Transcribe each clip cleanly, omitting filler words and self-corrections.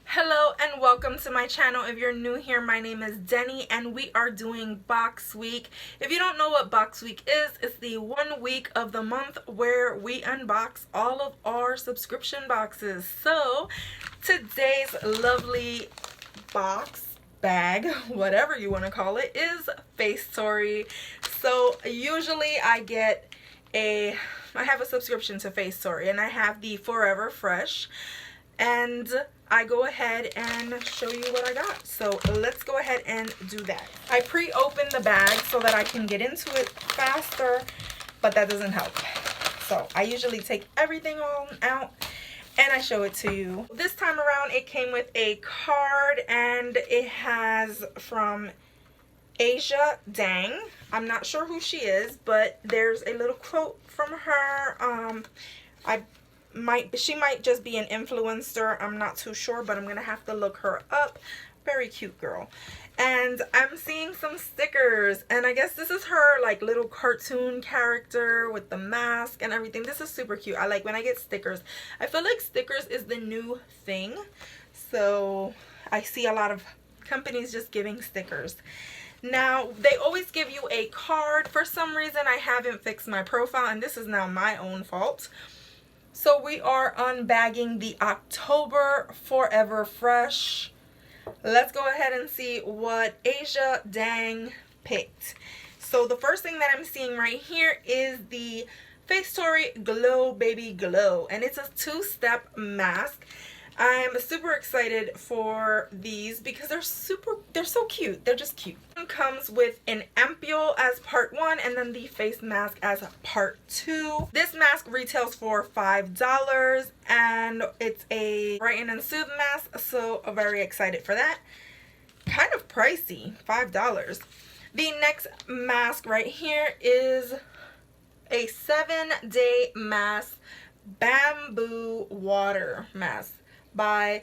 Hello and welcome to my channel. If you're new here, my name is Denny and we are doing box week. If you don't know what box week is, it's the 1 week of the month where we unbox all of our subscription boxes. So today's lovely box, bag, whatever you want to call it, is Facetory. So usually I have a subscription to Facetory and I have the Forever Fresh, and I go ahead and show you what I got. So let's go ahead and do that. I pre-opened the bag so that I can get into it faster, but that doesn't help. So I usually take everything all out and I show it to you. This time around it came with a card and it has from Asia Dang. I'm not sure who she is, but there's a little quote from her. She might just be an influencer, I'm not too sure, but I'm gonna have to look her up. Very cute girl. And I'm seeing some stickers, and I guess this is her like little cartoon character with the mask and everything. This is super cute. I like when I get stickers. I feel like stickers is the new thing, so I see a lot of companies just giving stickers. Now they always give you a card. For some reason I haven't fixed my profile, and this is now my own fault. So we are unbagging the October Forever Fresh. Let's go ahead and see what Asia Dang picked. So the first thing that I'm seeing right here is the Facetory Glow Baby Glow, and it's a 2-step mask. I'm super excited for these because they're so cute. They're just cute. It comes with an ampule as part 1 and then the face mask as part 2. This mask retails for $5 and it's a brighten and soothe mask, so I'm very excited for that. Kind of pricey, $5. The next mask right here is a 7-day mask, bamboo water mask by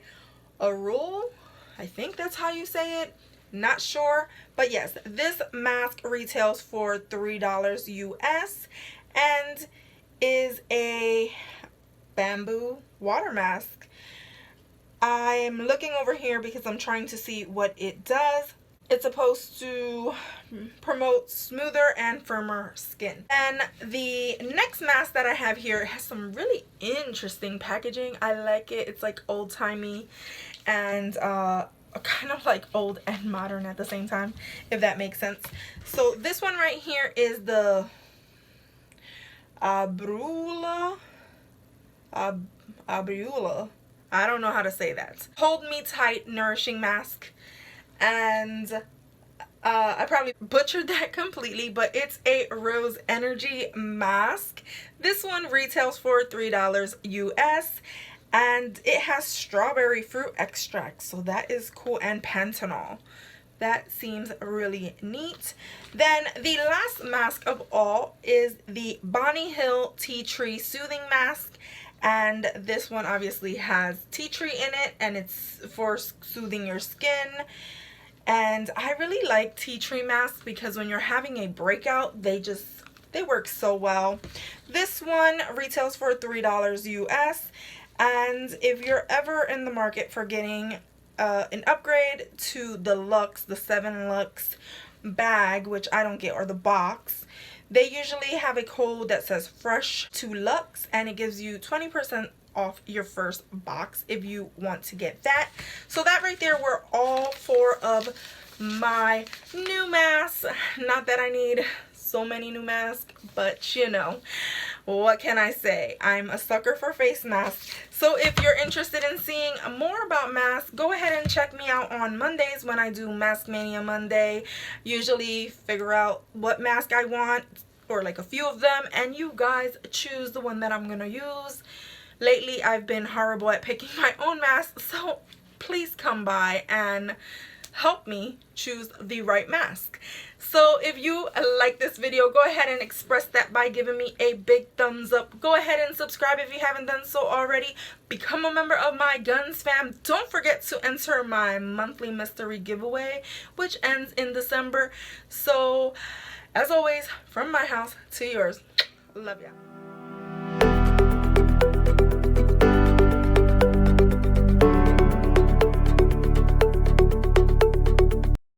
Arul. I think that's how you say it, not sure, but yes, this mask retails for $3 US and is a bamboo water mask. I'm looking over here because I'm trying to see what it does. It's supposed to promote smoother and firmer skin. And the next mask that I have here has some really interesting packaging. I like it. It's like old-timey and kind of like old and modern at the same time, if that makes sense. So this one right here is the Abrula. I don't know how to say that. Hold Me Tight Nourishing Mask. And I probably butchered that completely, but it's a Rose Energy mask. This one retails for $3 US and it has strawberry fruit extract, so that is cool, and panthenol. That seems really neat. Then the last mask of all is the Bonnie Hill Tea Tree Soothing Mask. And this one obviously has tea tree in it and it's for soothing your skin. And I really like tea tree masks because when you're having a breakout, they work so well. This one retails for $3 US. And if you're ever in the market for getting an upgrade to the Luxe, the 7 Luxe bag, which I don't get, or the box, they usually have a code that says Fresh to Luxe and it gives you 20% off your first box if you want to get that. So that right there were all 4 of my new masks. Not that I need so many new masks, but you know, what can I say? I'm a sucker for face masks. So if you're interested in seeing more about masks, go ahead and check me out on Mondays when I do Mask Mania Monday. Usually figure out what mask I want, or like a few of them, and you guys choose the one that I'm gonna use. Lately I've been horrible at picking my own mask, so please come by and help me choose the right mask. So if you like this video, go ahead and express that by giving me a big thumbs up. Go ahead and subscribe if you haven't done so already. Become a member of my GonzFam. Don't forget to enter my monthly mystery giveaway, which ends in December. So as always, from my house to yours, love ya.